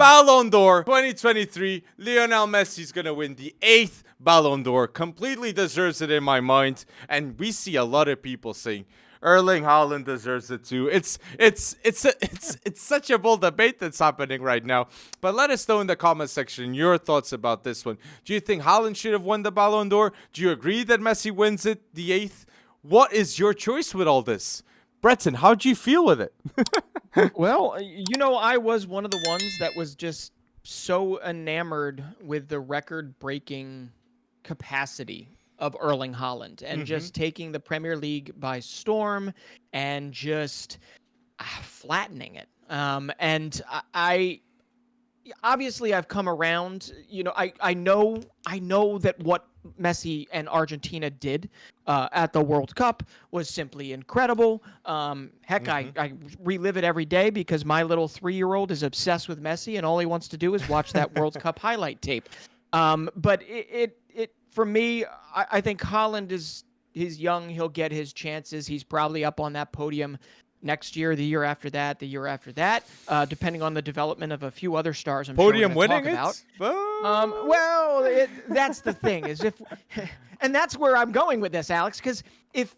Ballon d'Or 2023. Lionel Messi is going to win the 8th Ballon d'Or. Completely deserves it in my mind. And we see a lot of people saying Erling Haaland deserves it too. It's such a bold debate that's happening right now. But let us know in the comment section your thoughts about this one. Do you think Haaland should have won the Ballon d'Or? Do you agree that Messi wins it, the 8th? What is your choice with all this? Breton, how do you feel with it? Well, I was one of the ones that was just so enamored with the record-breaking capacity of Erling Haaland and just taking the Premier League by storm and just flattening it. And I obviously I've come around. I know that what Messi and Argentina did at the World Cup was simply incredible. Heck, I relive it every day because my little 3-year-old is obsessed with Messi and all he wants to do is watch that World Cup highlight tape. But it for me, I think Haaland he's young. He'll get his chances. He's probably up on that podium next year, the year after that, the year after that, depending on the development of a few other stars. I'm Podium sure we're winning talk it? about. Well, that's the thing and that's where I'm going with this, Alex, because if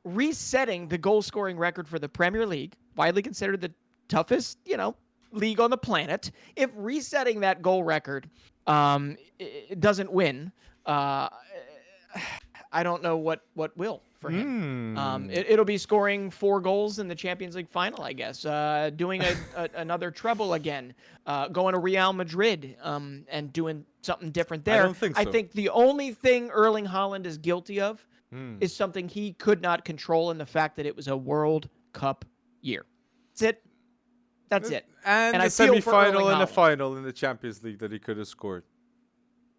resetting the goal scoring record for the Premier League, widely considered the toughest, league on the planet, if resetting that goal record it doesn't win, I don't know what will for him. It'll be scoring 4 goals in the Champions League final, I guess. Doing another treble again. Going to Real Madrid and doing something different there. I don't think so. I think the only thing Erling Haaland is guilty of is something he could not control, in the fact that it was a World Cup year. That's it. And the I feel for semi-final Erling and the Haaland. final in the Champions League that he could have scored.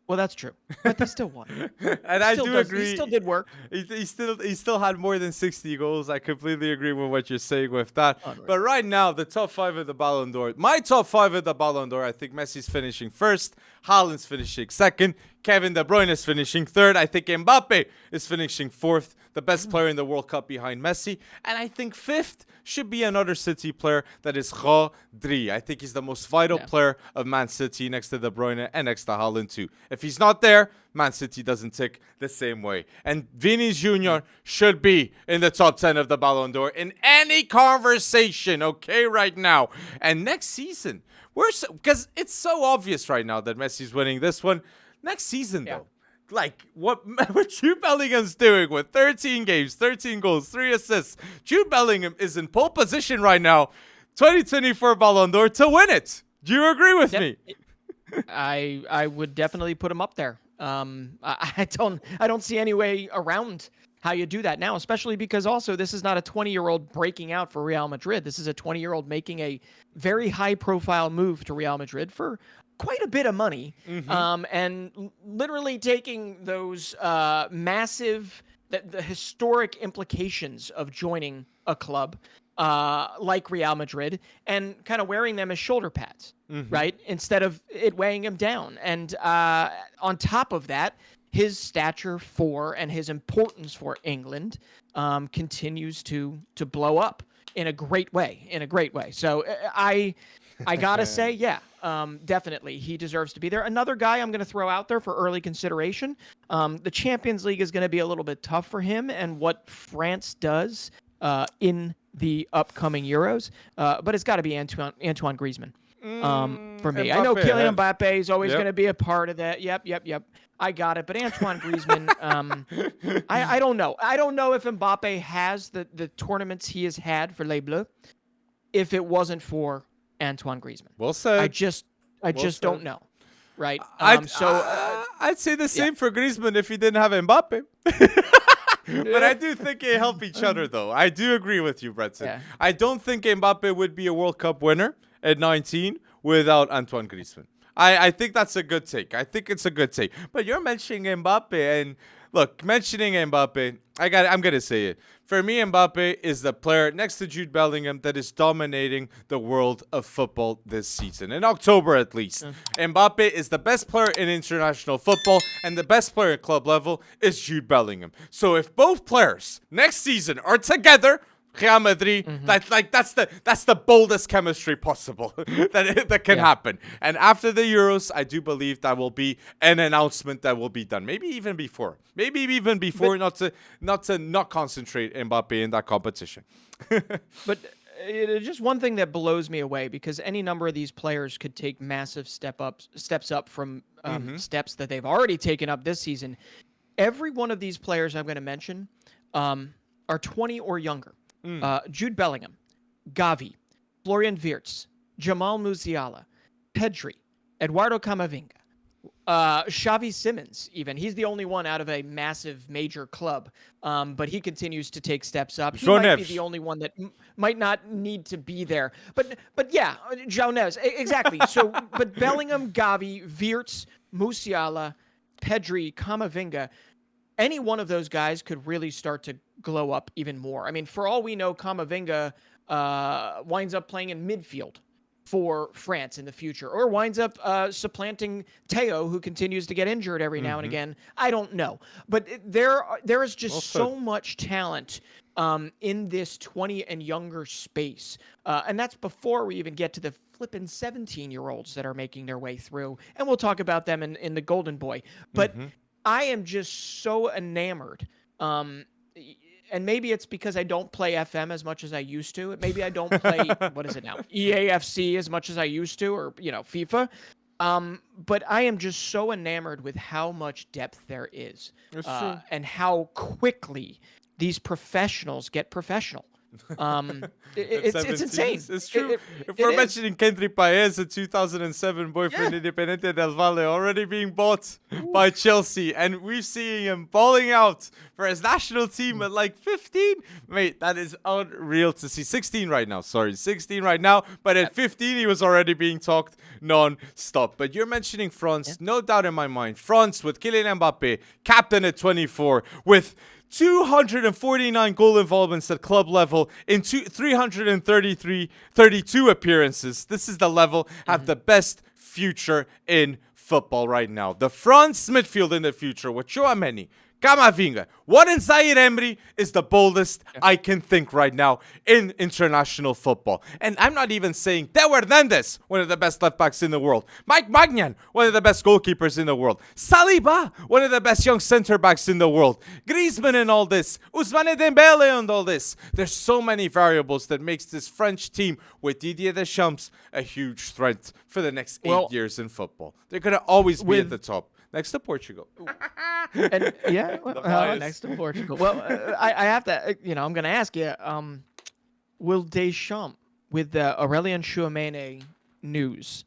Well, that's true, but they still won. And I do agree. He still did work. He still had more than 60 goals. I completely agree with what you're saying with that. Unreal. But right now, the top 5 of the Ballon d'Or. My top 5 of the Ballon d'Or, I think Messi's finishing first. Haaland's finishing second. Kevin De Bruyne is finishing third. I think Mbappe is finishing fourth. The best player in the World Cup behind Messi. And I think fifth should be another City player, that is Rodri. I think he's the most vital player of Man City, next to De Bruyne and next to Haaland too. If he's not there, Man City doesn't tick the same way. And Vini Jr. should be in the top 10 of the Ballon d'Or in any conversation, okay, right now. And next season, because it's so obvious right now that Messi's winning this one. Next season, though, like what Jude Bellingham's doing with 13 games, 13 goals, 3 assists. Jude Bellingham is in pole position right now, 2024 Ballon d'Or, to win it. Do you agree with me? I would definitely put him up there. I don't see any way around how you do that now, especially because also this is not a 20-year-old breaking out for Real Madrid. This is a 20-year-old making a very high-profile move to Real Madrid for quite a bit of money, and literally taking those massive, the historic implications of joining a club like Real Madrid and kind of wearing them as shoulder pads, right? Instead of it weighing him down. And on top of that, his stature for and his importance for England continues to blow up in a great way. So I gotta say, definitely he deserves to be there. Another guy I'm going to throw out there for early consideration. The Champions League is going to be a little bit tough for him and what France does in the upcoming Euros, but it's got to be Antoine Griezmann for me. Mbappe, I know Kylian Mbappe is always going to be a part of that. Yep. I got it. But Antoine Griezmann, I don't know. I don't know if Mbappe has the tournaments he has had for Les Bleus if it wasn't for Antoine Griezmann. Well said. I just don't know, right? I'd say the same for Griezmann if he didn't have Mbappe. But I do think they help each other, though. I do agree with you, Bretson. Yeah. I don't think Mbappe would be a World Cup winner at 19 without Antoine Griezmann. I think that's a good take. I think it's a good take. But you're mentioning Mbappe, and look, mentioning Mbappe, I'm gonna say it. For me, Mbappe is the player next to Jude Bellingham that is dominating the world of football this season. In October, at least. Mbappe is the best player in international football, and the best player at club level is Jude Bellingham. So if both players next season are together, Real Madrid, that's the boldest chemistry possible that can happen. And after the Euros, I do believe that will be an announcement that will be done. Maybe even before, not to concentrate Mbappe in that competition. But just one thing that blows me away, because any number of these players could take massive steps up from steps that they've already taken up this season. Every one of these players I'm going to mention are 20 or younger. Jude Bellingham, Gavi, Florian Wirtz, Jamal Musiala, Pedri, Eduardo Camavinga, Xavi Simons, even. He's the only one out of a massive major club, but he continues to take steps up. He might be the only one that might not need to be there. But yeah, João Neves, exactly. So, but Bellingham, Gavi, Wirtz, Musiala, Pedri, Camavinga, any one of those guys could really start to glow up even more. I mean, for all we know, Camavinga winds up playing in midfield for France in the future, or winds up supplanting Theo, who continues to get injured every now and again. I don't know. But there is just so much talent in this 20 and younger space. And that's before we even get to the flippin' 17-year-olds that are making their way through. And we'll talk about them in the Golden Boy. But I am just so enamored. And maybe it's because I don't play FM as much as I used to. Maybe I don't play, what is it now? EAFC as much as I used to, or, FIFA. But I am just so enamored with how much depth there is. That's true. And how quickly these professionals get professional. It's insane. It's true. If we're mentioning Kendrick Paez, a 2007 boyfriend Independiente del Valle, already being bought by Chelsea, and we're seeing him balling out for his national team at like 15. Mate, that is unreal to see. 16 right now. Sorry, 16 right now. But at 15, he was already being talked non-stop. But you're mentioning France, no doubt in my mind. France with Kylian Mbappe, captain at 24, with 249 goal involvements at club level in 332 appearances. This is the level, have the best future in football right now. The France midfield in the future with Chouameni, Camavinga, Warren Zaïre-Emery is the boldest I can think right now in international football. And I'm not even saying Theo Hernandez, one of the best left backs in the world. Mike Maignan, one of the best goalkeepers in the world. Saliba, one of the best young center backs in the world. Griezmann and all this. Ousmane Dembele and all this. There's so many variables that makes this French team with Didier Deschamps a huge threat for the next 8 years in football. They're going to always be at the top. Next to Portugal. And, next to Portugal. Well, I have to, I'm going to ask you, will Deschamps, with the Aurélien Tchouameni news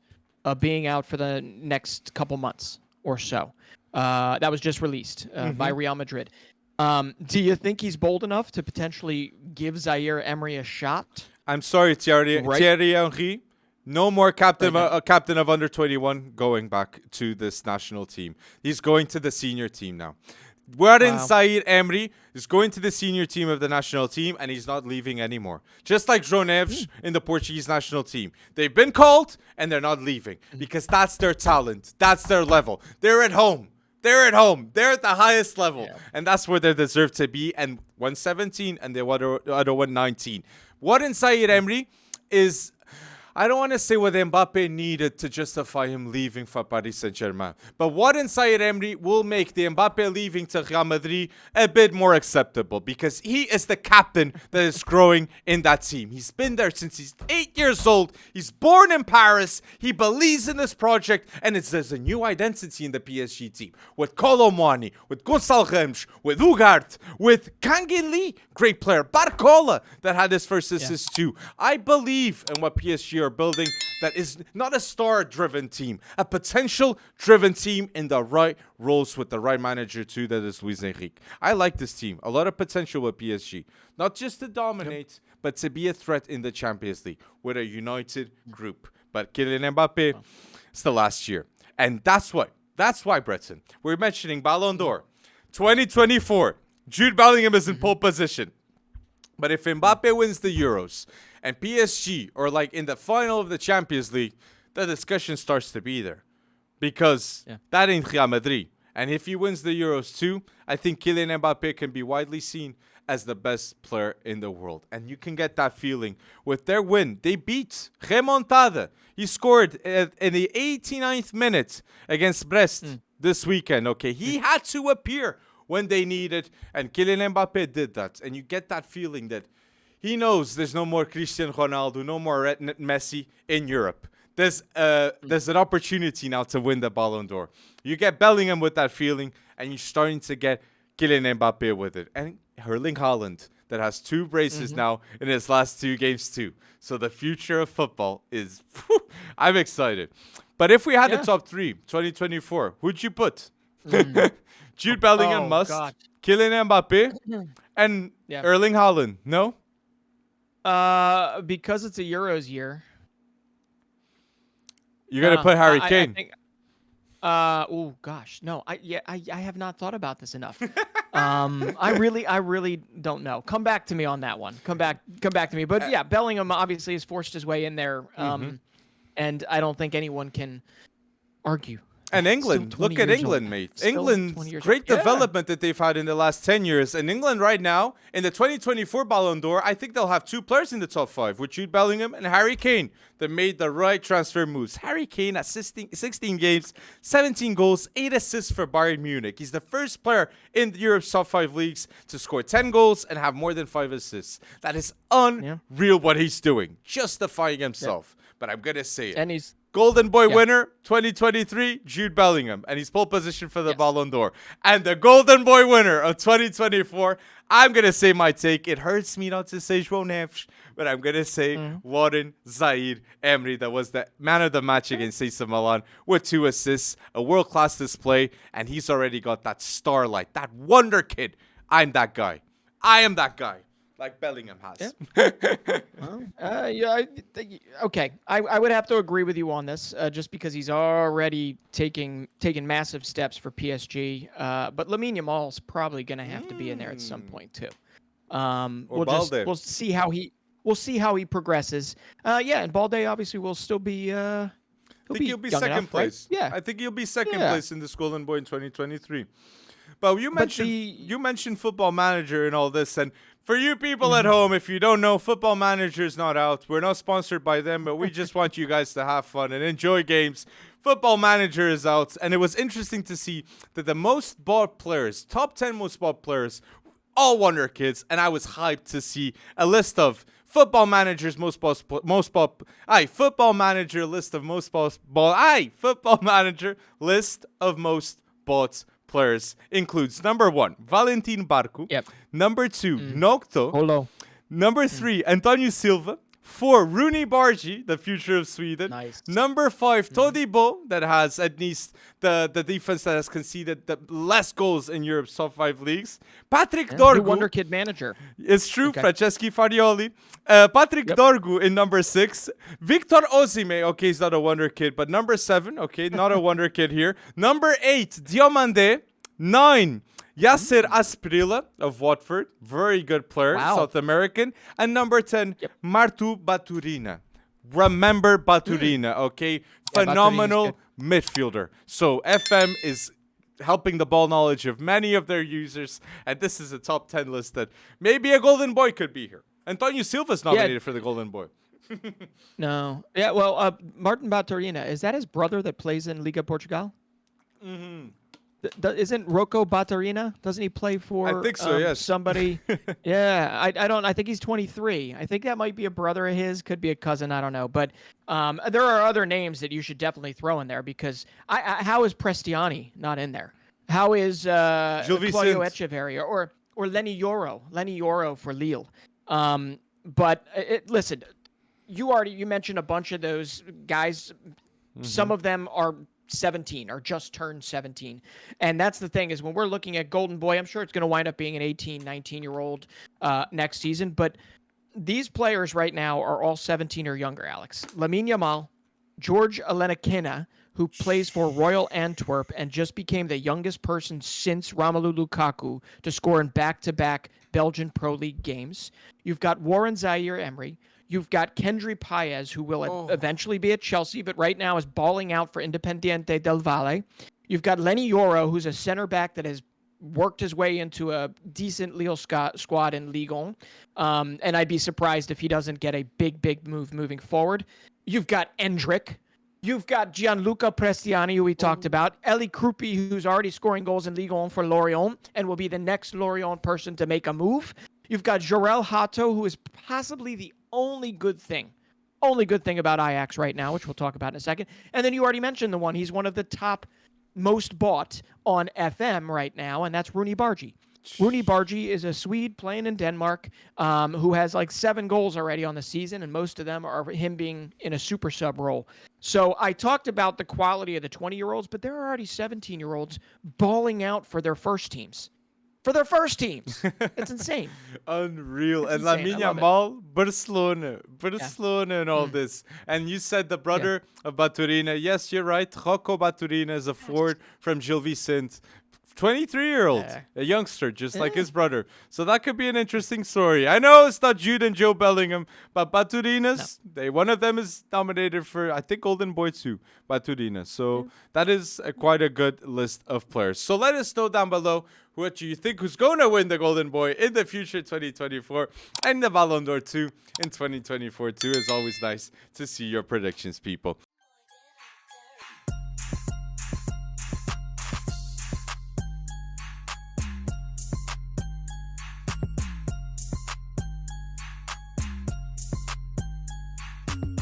being out for the next couple months or so, that was just released by Real Madrid, do you think he's bold enough to potentially give Zaïre-Emery a shot? I'm sorry, Thierry Henry. No more captain of under 21 going back to this national team. He's going to the senior team now. Warren Zaïre-Emery is going to the senior team of the national team, and he's not leaving anymore. Just like João Neves in the Portuguese national team. They've been called, and they're not leaving because that's their talent. That's their level. They're at home. They're at home. They're at the highest level. Yeah. And that's where they deserve to be. And 117 and the other 119. Warren Zaïre-Emery is... I don't want to say what Mbappe needed to justify him leaving for Paris Saint-Germain. But Warren Zaïre-Emery will make the Mbappe leaving to Real Madrid a bit more acceptable because he is the captain that is growing in that team. He's been there since he's 8 years old. He's born in Paris. He believes in this project. And there's a new identity in the PSG team. With Kolo Muani, with Gonçalo Ramos, with Ugarte, with Kangin Lee, great player. Barcola that had his first assist too. I believe in what PSG are building, that is not a star-driven team, a potential-driven team in the right roles with the right manager too, that is Luis Enrique. I like this team. A lot of potential with PSG. Not just to dominate, but to be a threat in the Champions League with a united group. But Kylian Mbappe, it's the last year. And that's why, Breton, we're mentioning Ballon d'Or. 2024, Jude Bellingham is in pole position. But if Mbappe wins the Euros and PSG are like in the final of the Champions League, the discussion starts to be there. Because that ain't Real Madrid. And if he wins the Euros too, I think Kylian Mbappe can be widely seen as the best player in the world. And you can get that feeling with their win. They beat Remontada. He scored in the 89th minute against Brest this weekend. Okay, he had to appear when they needed, and Kylian Mbappe did that. And you get that feeling that he knows there's no more Cristiano Ronaldo, no more Messi in Europe. There's an opportunity now to win the Ballon d'Or. You get Bellingham with that feeling, and you're starting to get Kylian Mbappe with it. And Erling Haaland, that has 2 braces now in his last 2 games too. So the future of football is... I'm excited. But if we had a top 3, 2024, who'd you put? Jude Bellingham must, God. Kylian Mbappe, and Erling Haaland. No? Because it's a Euros year. You're going to put Harry Kane. I think, oh gosh, no. I have not thought about this enough. I really don't know. Come back to me on that one. Come back to me. But yeah, Bellingham obviously has forced his way in there. And I don't think anyone can argue. And England, look at England, mate. England's great development that they've had in the last 10 years. And England right now, in the 2024 Ballon d'Or, I think they'll have 2 players in the top 5, with Jude Bellingham and Harry Kane, that made the right transfer moves. Harry Kane, assisting 16 games, 17 goals, 8 assists for Bayern Munich. He's the first player in Europe's top 5 leagues to score 10 goals and have more than 5 assists. That is unreal what he's doing, justifying himself. But I'm going to say it. And he's... Golden Boy winner 2023, Jude Bellingham, and he's pole position for the Ballon d'Or. And the Golden Boy winner of 2024, I'm going to say my take. It hurts me not to say João Neves, but I'm going to say Warren Zaïre-Emery. That was the man of the match against AC Milan with 2 assists, a world-class display, and he's already got that starlight, that wonder kid. I'm that guy. I am that guy. Like Bellingham has. Okay. I would have to agree with you on this, just because he's already taking massive steps for PSG. But Lamine Yamal's probably going to have to be in there at some point too. We'll see how he progresses. And Balde obviously will still be. I think he'll be second place. Right? Yeah, I think he'll be second place in this Golden Boy in 2023. But you mentioned Football Manager and all this, and for you people at home, if you don't know, Football Manager's not out. We're not sponsored by them, but we just want you guys to have fun and enjoy games. Football Manager is out, and it was interesting to see that the most bought players, top 10 most bought players, all wonder kids, and I was hyped to see a list of Football Manager's Football Manager list of most Football Manager list of most bought players includes number 1, Valentin Barco. Number 2, Nocto. Number 3, Antonio Silva. 4, Rooney Bargi, the future of Sweden. Nice. Number 5, Todibo, that has at least the defense that has conceded the less goals in Europe's top 5 leagues. Patrick Dorgu. The wonder kid manager. It's true, Franceschi Farioli. Patrick Dorgu in number 6. Victor Osimhen, okay, he's not a wonder kid, but number 7, okay, not a wonder kid here. Number 8, Diomande. 9, Yasser Asprilla of Watford, very good player, South American. And number 10, Martu Baturina. Remember Baturina, okay? Phenomenal midfielder. So FM is helping the ball knowledge of many of their users, and this is a top 10 list that maybe a Golden Boy could be here. Antonio Silva's nominated for the Golden Boy. No. Yeah, well, Martin Baturina, is that his brother that plays in Liga Portugal? Isn't Rocco Baturina? Doesn't he play for? I think so. Yes. Somebody. Yeah. I don't. I think he's 23. I think that might be a brother of his. Could be a cousin. I don't know. But there are other names that you should definitely throw in there because how is Prestiani not in there? How is Claudio Echeverria or Lenny Yoro? Lenny Yoro for Lille. But listen, you mentioned a bunch of those guys. Some of them are 17 or just turned 17. And that's the thing is when we're looking at Golden Boy, I'm sure it's going to wind up being an 18, 19-year-old next season. But these players right now are all 17 or younger, Alex. Lamine Yamal, George Alenakina, who plays for Royal Antwerp and just became the youngest person since Romelu Lukaku to score in back-to-back Belgian Pro League games. You've got Warren Zaïre-Emery. You've got Kendry Paez, who will eventually be at Chelsea, but right now is balling out for Independiente del Valle. You've got Lenny Yoro, who's a center back that has worked his way into a decent Lille squad in Ligue 1. And I'd be surprised if he doesn't get a big move moving forward. You've got Endrick. You've got Gianluca Prestiani, who we talked about. Eli Krupi, who's already scoring goals in Ligue 1 for Lorient and will be the next Lorient person to make a move. You've got Jorel Hato, who is possibly the only good thing about Ajax right now, which we'll talk about in a second. And then you already mentioned the one. He's one of the top most bought on FM right now, and that's Rooney Bargi. Rooney Bargi is a Swede playing in Denmark who has like 7 goals already on the season, and most of them are him being in a super sub role. So I talked about the quality of the 20-year-olds, but there are already 17-year-olds balling out for their first teams. It's insane. Unreal. It's And insane. Lamine Yamal, Barcelona and all this. And you said the brother of Baturina. Yes, you're right. Rocco Baturina is a forward from Gil Vicente. 23-year-old, a youngster, just like his brother. So that could be an interesting story. I know it's not Jude and Joe Bellingham, but Baturinas, one of them is nominated for, I think, Golden Boy too, Baturina. So that is quite a good list of players. So let us know down below what you think who's going to win the Golden Boy in the future 2024 and the Ballon d'Or too in 2024 too. It's always nice to see your predictions, people.